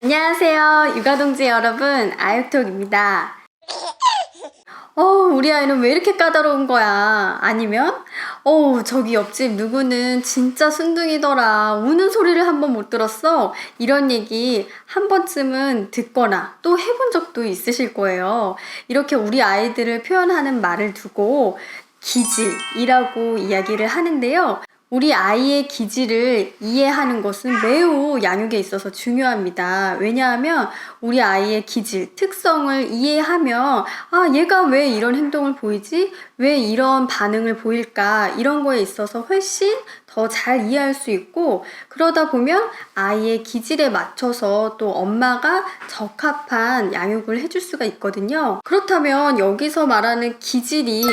안녕하세요, 육아동지 여러분, 아육톡입니다. 우리 아이는 왜 이렇게 까다로운 거야? 아니면, 저기 옆집 누구는 진짜 순둥이더라. 우는 소리를 한 번 못 들었어. 이런 얘기 한 번쯤은 듣거나 또 해본 적도 있으실 거예요. 이렇게 우리 아이들을 표현하는 말을 두고 기질이라고 이야기를 하는데요. 우리 아이의 기질을 이해하는 것은 매우 양육에 있어서 중요합니다. 왜냐하면 우리 아이의 기질, 특성을 이해하면 얘가 왜 이런 행동을 보이지? 왜 이런 반응을 보일까? 이런 거에 있어서 훨씬 더 잘 이해할 수 있고, 그러다 보면 아이의 기질에 맞춰서 또 엄마가 적합한 양육을 해줄 수가 있거든요. 그렇다면 여기서 말하는 기질이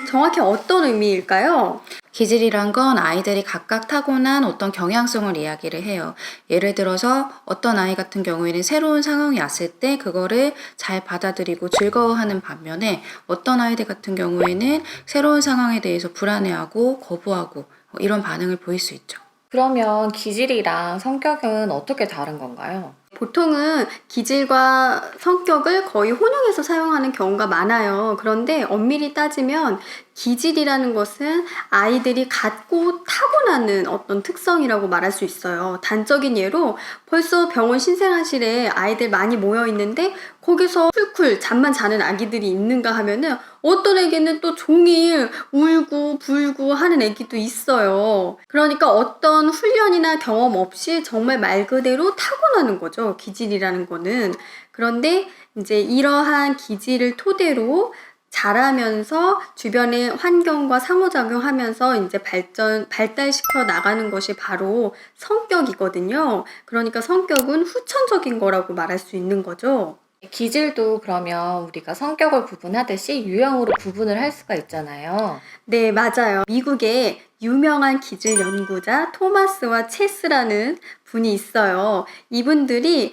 정확히 어떤 의미일까요? 기질이란 건 아이들이 각각 타고난 어떤 경향성을 이야기를 해요. 예를 들어서 어떤 아이 같은 경우에는 새로운 상황이 왔을 때 그거를 잘 받아들이고 즐거워하는 반면에 어떤 아이들 같은 경우에는 새로운 상황에 대해서 불안해하고 거부하고 이런 반응을 보일 수 있죠. 그러면 기질이랑 성격은 어떻게 다른 건가요? 보통은 기질과 성격을 거의 혼용해서 사용하는 경우가 많아요. 그런데 엄밀히 따지면 기질이라는 것은 아이들이 갖고 타고나는 어떤 특성이라고 말할 수 있어요. 단적인 예로 벌써 병원 신생아실에 아이들 많이 모여 있는데 거기서 쿨쿨 잠만 자는 아기들이 있는가 하면은 어떤 애기는 또 종일 울고 불고 하는 애기도 있어요. 그러니까 어떤 훈련이나 경험 없이 정말 말 그대로 타고나는 거죠. 기질이라는 거는. 그런데 이제 이러한 기질을 토대로 자라면서 주변의 환경과 상호작용하면서 이제 발달시켜 나가는 것이 바로 성격이거든요. 그러니까 성격은 후천적인 거라고 말할 수 있는 거죠. 기질도 그러면 우리가 성격을 구분하듯이 유형으로 구분을 할 수가 있잖아요. 네, 맞아요. 미국의 유명한 기질 연구자 토마스와 체스라는 분이 있어요. 이분들이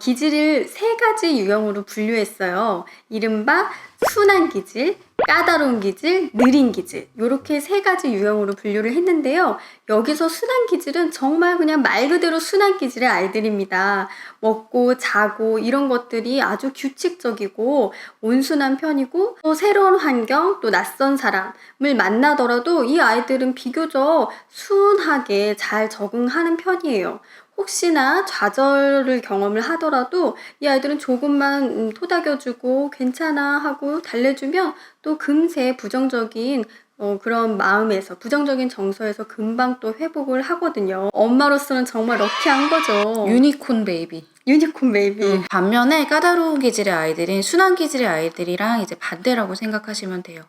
기질을 세 가지 유형으로 분류했어요. 이른바 순한 기질, 까다로운 기질, 느린 기질, 이렇게 세 가지 유형으로 분류를 했는데요. 여기서 순한 기질은 정말 그냥 말 그대로 순한 기질의 아이들입니다. 먹고 자고 이런 것들이 아주 규칙적이고 온순한 편이고, 또 새로운 환경, 또 낯선 사람을 만나더라도 이 아이들은 비교적 순하게 잘 적응하는 편이에요. 혹시나 좌절을 경험을 하더라도 이 아이들은 조금만 토닥여주고 괜찮아 하고 달래주면 또 금세 부정적인 그런 마음에서, 부정적인 정서에서 금방 또 회복을 하거든요. 엄마로서는 정말 럭키한 거죠. 유니콘 베이비. 유니콘 베이비. 반면에 까다로운 기질의 아이들은 순한 기질의 아이들이랑 이제 반대라고 생각하시면 돼요.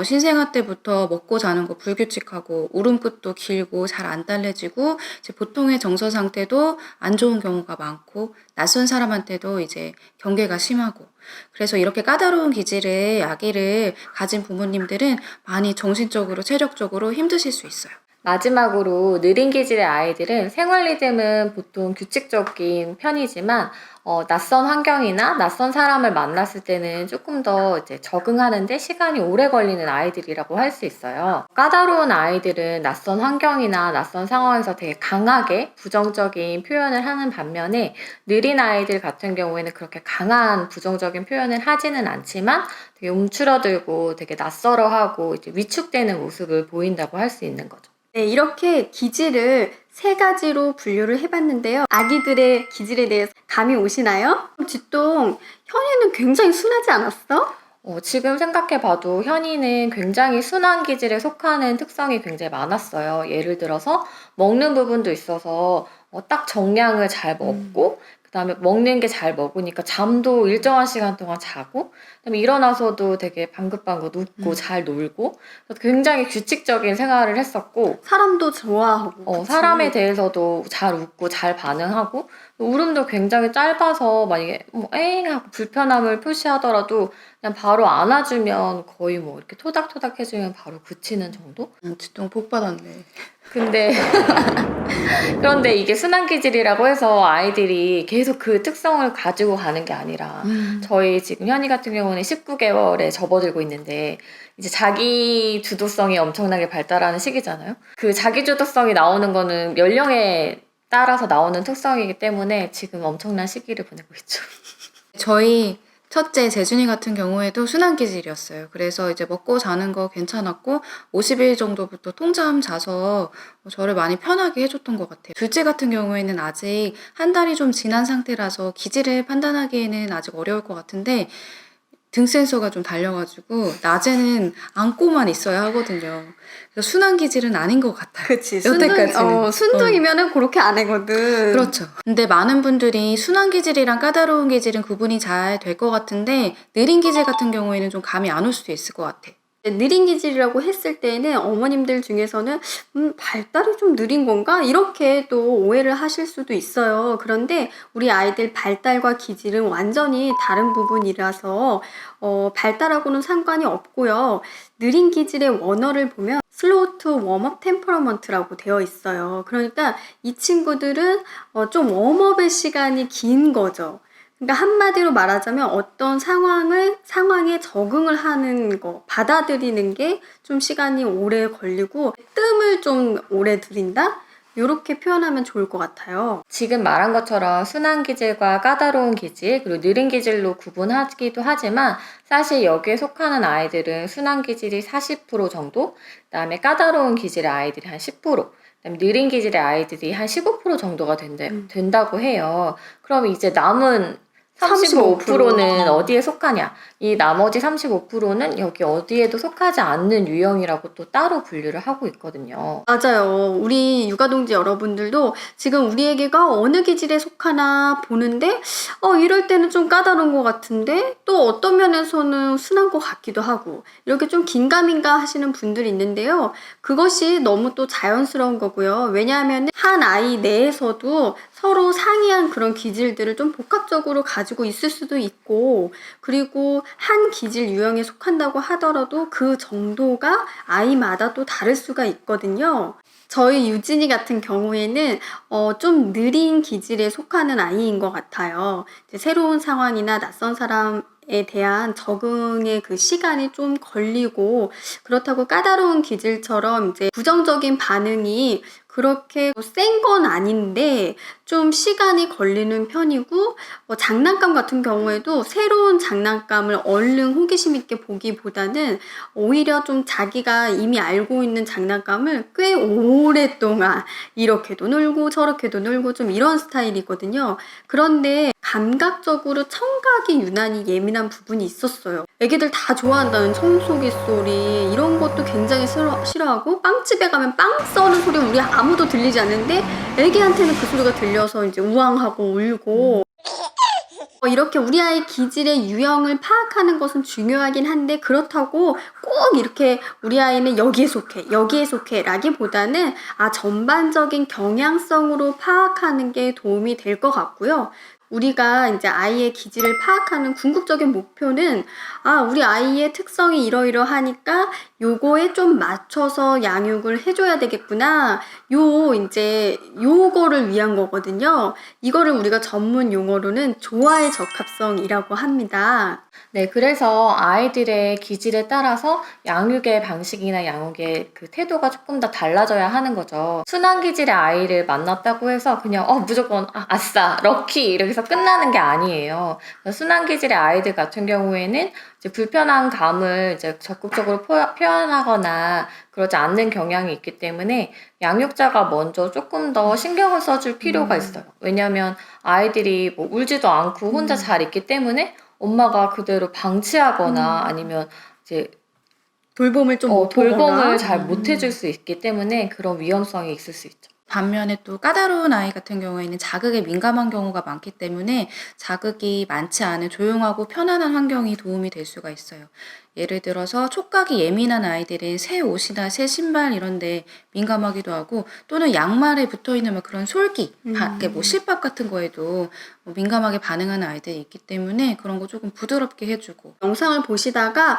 신생아 때부터 먹고 자는 거 불규칙하고 울음끝도 길고 잘 안 달래지고 이제 보통의 정서 상태도 안 좋은 경우가 많고 낯선 사람한테도 이제 경계가 심하고, 그래서 이렇게 까다로운 기질의 아기를 가진 부모님들은 많이 정신적으로 체력적으로 힘드실 수 있어요. 마지막으로 느린 기질의 아이들은 생활 리듬은 보통 규칙적인 편이지만 낯선 환경이나 낯선 사람을 만났을 때는 조금 더 이제 적응하는데 시간이 오래 걸리는 아이들이라고 할 수 있어요. 까다로운 아이들은 낯선 환경이나 낯선 상황에서 되게 강하게 부정적인 표현을 하는 반면에 느린 아이들 같은 경우에는 그렇게 강한 부정적인 표현을 하지는 않지만 되게 움츠러들고 되게 낯설어하고 이제 위축되는 모습을 보인다고 할 수 있는 거죠. 네, 이렇게 기질을 세 가지로 분류를 해봤는데요. 아기들의 기질에 대해서 감이 오시나요? 쥐똥, 현이는 굉장히 순하지 않았어? 지금 생각해봐도 현이는 굉장히 순한 기질에 속하는 특성이 굉장히 많았어요. 예를 들어서 먹는 부분도 있어서 딱 정량을 잘 먹고 그다음에 먹는 게 잘 먹으니까 잠도 일정한 시간 동안 자고, 그다음에 일어나서도 되게 방긋방긋 웃고 잘 놀고, 그래서 굉장히 규칙적인 생활을 했었고, 사람도 좋아하고. 그치? 사람에 대해서도 잘 웃고 잘 반응하고, 울음도 굉장히 짧아서 만약에 에잉 하고 불편함을 표시하더라도 그냥 바로 안아주면 거의 이렇게 토닥토닥 해주면 바로 그치는 정도? 쥐똥 복 받았네. 근데 그런데 이게 순한 기질이라고 해서 아이들이 계속 그 특성을 가지고 가는 게 아니라 저희 지금 현이 같은 경우는 19개월에 접어들고 있는데 이제 자기 주도성이 엄청나게 발달하는 시기잖아요. 그 자기 주도성이 나오는 거는 연령에 따라서 나오는 특성이기 때문에 지금 엄청난 시기를 보내고 있죠. 저희 첫째 재준이 같은 경우에도 순환기질이었어요. 그래서 이제 먹고 자는 거 괜찮았고 50일 정도부터 통잠 자서 저를 많이 편하게 해줬던 것 같아요. 둘째 같은 경우에는 아직 한 달이 좀 지난 상태라서 기질을 판단하기에는 아직 어려울 것 같은데 등 센서가 좀 달려가지고 낮에는 안고만 있어야 하거든요. 그래서 순환기질은 아닌 것 같아요. 그치. 여태까지는. 순둥이면은 그렇게 안 하거든. 그렇죠. 근데 많은 분들이 순환 기질이랑 까다로운 기질은 구분이 잘 될 것 같은데 느린 기질 같은 경우에는 좀 감이 안 올 수도 있을 것 같아. 느린 기질이라고 했을 때는 어머님들 중에서는 발달이 좀 느린 건가? 이렇게 또 오해를 하실 수도 있어요. 그런데 우리 아이들 발달과 기질은 완전히 다른 부분이라서 발달하고는 상관이 없고요. 느린 기질의 원어를 보면 slow to warm up temperament라고 되어 있어요. 그러니까 이 친구들은 좀 웜업의 시간이 긴 거죠. 그러니까 한마디로 말하자면 어떤 상황에 적응을 하는 거, 받아들이는 게 좀 시간이 오래 걸리고 뜸을 좀 오래 들인다? 이렇게 표현하면 좋을 것 같아요. 지금 말한 것처럼 순한 기질과 까다로운 기질, 그리고 느린 기질로 구분하기도 하지만 사실 여기에 속하는 아이들은 순한 기질이 40% 정도, 그다음에 까다로운 기질의 아이들이 한 10%, 그다음에 느린 기질의 아이들이 한 15% 정도가 된다고 해요. 그럼 이제 남은 35%는 어디에 속하냐? 이 나머지 35%는 여기 어디에도 속하지 않는 유형이라고 또 따로 분류를 하고 있거든요. 맞아요. 우리 육아동지 여러분들도 지금 우리 애기가 어느 기질에 속하나 보는데 이럴 때는 좀 까다로운 것 같은데 또 어떤 면에서는 순한 것 같기도 하고 이렇게 좀 긴가민가 하시는 분들이 있는데요. 그것이 너무 또 자연스러운 거고요. 왜냐하면 한 아이 내에서도 서로 상이한 그런 기질들을 좀 복합적으로 가지고 있을 수도 있고 그리고 한 기질 유형에 속한다고 하더라도 그 정도가 아이마다 또 다를 수가 있거든요. 저희 유진이 같은 경우에는 좀 느린 기질에 속하는 아이인 것 같아요. 이제 새로운 상황이나 낯선 사람에 대한 적응의 그 시간이 좀 걸리고 그렇다고 까다로운 기질처럼 이제 부정적인 반응이 그렇게 센 건 아닌데 좀 시간이 걸리는 편이고 장난감 같은 경우에도 새로운 장난감을 얼른 호기심 있게 보기보다는 오히려 좀 자기가 이미 알고 있는 장난감을 꽤 오랫동안 이렇게도 놀고 저렇게도 놀고 좀 이런 스타일이거든요. 그런데 감각적으로 청각이 유난히 예민한 부분이 있었어요. 애기들 다 좋아한다는 청소기 소리 이런 것도 굉장히 싫어하고 빵집에 가면 빵 써는 소리 우리 아무도 들리지 않는데 애기한테는 그 소리가 들려서 이제 우왕하고 울고 이렇게 우리 아이 기질의 유형을 파악하는 것은 중요하긴 한데 그렇다고 꼭 이렇게 우리 아이는 여기에 속해 라기보다는 전반적인 경향성으로 파악하는 게 도움이 될 것 같고요. 우리가 이제 아이의 기질을 파악하는 궁극적인 목표는 우리 아이의 특성이 이러이러하니까 요거에 좀 맞춰서 양육을 해줘야 되겠구나. 요거를 위한 거거든요. 이거를 우리가 전문 용어로는 조화의 적합성이라고 합니다. 네, 그래서 아이들의 기질에 따라서 양육의 방식이나 양육의 그 태도가 조금 더 달라져야 하는 거죠. 순한 기질의 아이를 만났다고 해서 그냥 무조건 아싸, 럭키 이렇게 해서 끝나는 게 아니에요. 순한 기질의 아이들 같은 경우에는 이제 불편한 감을 이제 적극적으로 표현하거나 그러지 않는 경향이 있기 때문에 양육자가 먼저 조금 더 신경을 써줄 필요가 있어요. 왜냐하면 아이들이 뭐 울지도 않고 혼자 잘 있기 때문에 엄마가 그대로 방치하거나 아니면 이제 돌봄을 좀 못 보거나 돌봄을 잘 못 해줄 수 있기 때문에 그런 위험성이 있을 수 있죠. 반면에 또 까다로운 아이 같은 경우에는 자극에 민감한 경우가 많기 때문에 자극이 많지 않은 조용하고 편안한 환경이 도움이 될 수가 있어요. 예를 들어서 촉각이 예민한 아이들은 새 옷이나 새 신발 이런 데 민감하기도 하고 또는 양말에 붙어있는 그런 솔기, 뭐 실밥 같은 거에도 민감하게 반응하는 아이들이 있기 때문에 그런 거 조금 부드럽게 해주고. 영상을 보시다가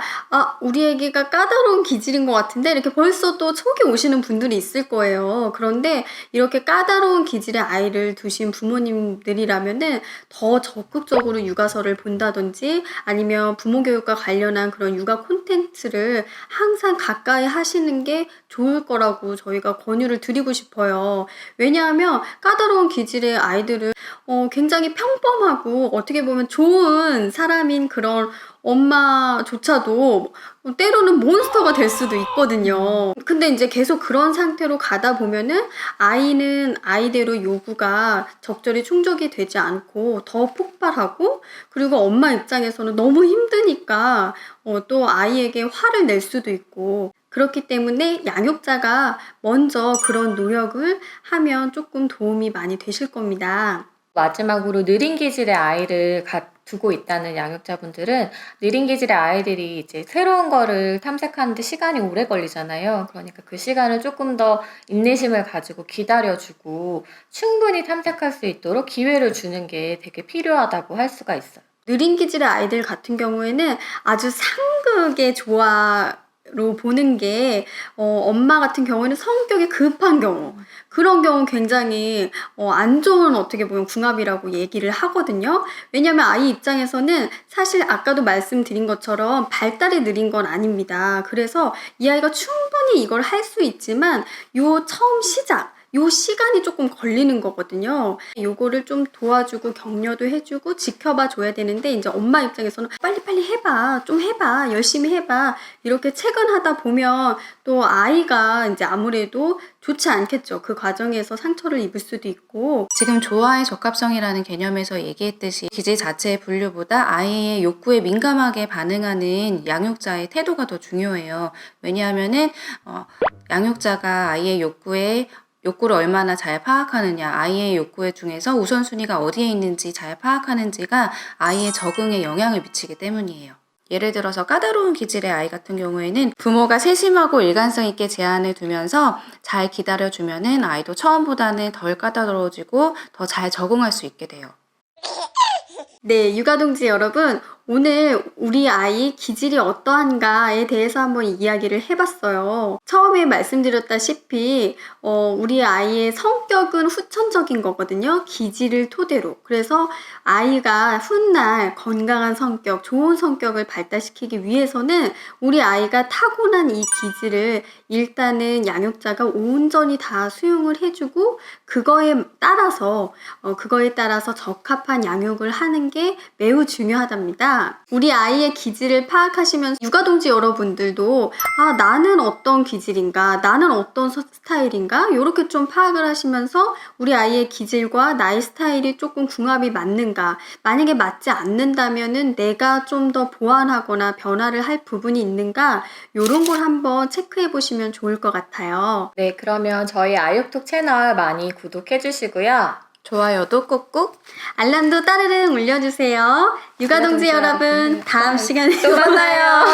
우리 애기가 까다로운 기질인 것 같은데 이렇게 벌써 또 촉이 오시는 분들이 있을 거예요. 그런데 이렇게 까다로운 기질의 아이를 두신 부모님들이라면은 더 적극적으로 육아서를 본다든지 아니면 부모 교육과 관련한 그런 육아 콘텐츠를 항상 가까이 하시는 게 좋을 거라고 저희가 권유를 드리고 싶어요. 왜냐하면 까다로운 기질의 아이들은 굉장히 평범하고 어떻게 보면 좋은 사람인 그런 엄마조차도 때로는 몬스터가 될 수도 있거든요. 근데 이제 계속 그런 상태로 가다 보면은 아이는 아이대로 요구가 적절히 충족이 되지 않고 더 폭발하고, 그리고 엄마 입장에서는 너무 힘드니까 또 아이에게 화를 낼 수도 있고, 그렇기 때문에 양육자가 먼저 그런 노력을 하면 조금 도움이 많이 되실 겁니다. 마지막으로 느린 기질의 아이를 두고 있다는 양육자분들은 느린 기질의 아이들이 이제 새로운 거를 탐색하는데 시간이 오래 걸리잖아요. 그러니까 그 시간을 조금 더 인내심을 가지고 기다려주고 충분히 탐색할 수 있도록 기회를 주는 게 되게 필요하다고 할 수가 있어요. 느린 기질의 아이들 같은 경우에는 아주 상극의 조화로 보는 게 엄마 같은 경우에는 성격이 급한 경우, 그런 경우 굉장히 안 좋은 어떻게 보면 궁합이라고 얘기를 하거든요. 왜냐하면 아이 입장에서는 사실 아까도 말씀드린 것처럼 발달이 느린 건 아닙니다. 그래서 이 아이가 충분히 이걸 할 수 있지만 요 처음 시작, 요 시간이 조금 걸리는 거거든요. 요거를 좀 도와주고 격려도 해주고 지켜봐 줘야 되는데, 이제 엄마 입장에서는 빨리빨리 해봐, 좀 해봐, 열심히 해봐, 이렇게 채근하다 보면 또 아이가 이제 아무래도 좋지 않겠죠. 그 과정에서 상처를 입을 수도 있고. 지금 조화의 적합성이라는 개념에서 얘기했듯이 기질 자체의 분류보다 아이의 욕구에 민감하게 반응하는 양육자의 태도가 더 중요해요. 왜냐하면은 양육자가 아이의 욕구를 얼마나 잘 파악하느냐, 아이의 욕구 중에서 우선순위가 어디에 있는지 잘 파악하는지가 아이의 적응에 영향을 미치기 때문이에요. 예를 들어서 까다로운 기질의 아이 같은 경우에는 부모가 세심하고 일관성 있게 제한을 두면서 잘 기다려주면은 아이도 처음보다는 덜 까다로워지고 더 잘 적응할 수 있게 돼요. 네, 육아동지 여러분, 오늘 우리 아이 기질이 어떠한가에 대해서 한번 이야기를 해봤어요. 처음에 말씀드렸다시피 우리 아이의 성격은 후천적인 거거든요. 기질을 토대로. 그래서 아이가 훗날 건강한 성격, 좋은 성격을 발달시키기 위해서는 우리 아이가 타고난 이 기질을 일단은 양육자가 온전히 다 수용을 해주고 그거에 따라서 적합한 양육을 하는 게 매우 중요하답니다. 우리 아이의 기질을 파악하시면서 육아동지 여러분들도 나는 어떤 기질인가, 나는 어떤 스타일인가, 이렇게 좀 파악을 하시면서 우리 아이의 기질과 나의 스타일이 조금 궁합이 맞는가, 만약에 맞지 않는다면은 내가 좀 더 보완하거나 변화를 할 부분이 있는가, 이런 걸 한번 체크해 보시면 좋을 것 같아요. 네, 그러면 저희 아육톡 채널 많이 구독해 주시고요. 좋아요도 꾹꾹, 알람도 따르릉 울려주세요. 육아동지 육아동지 여러분, 여러분, 다음 시간에 또 만나요.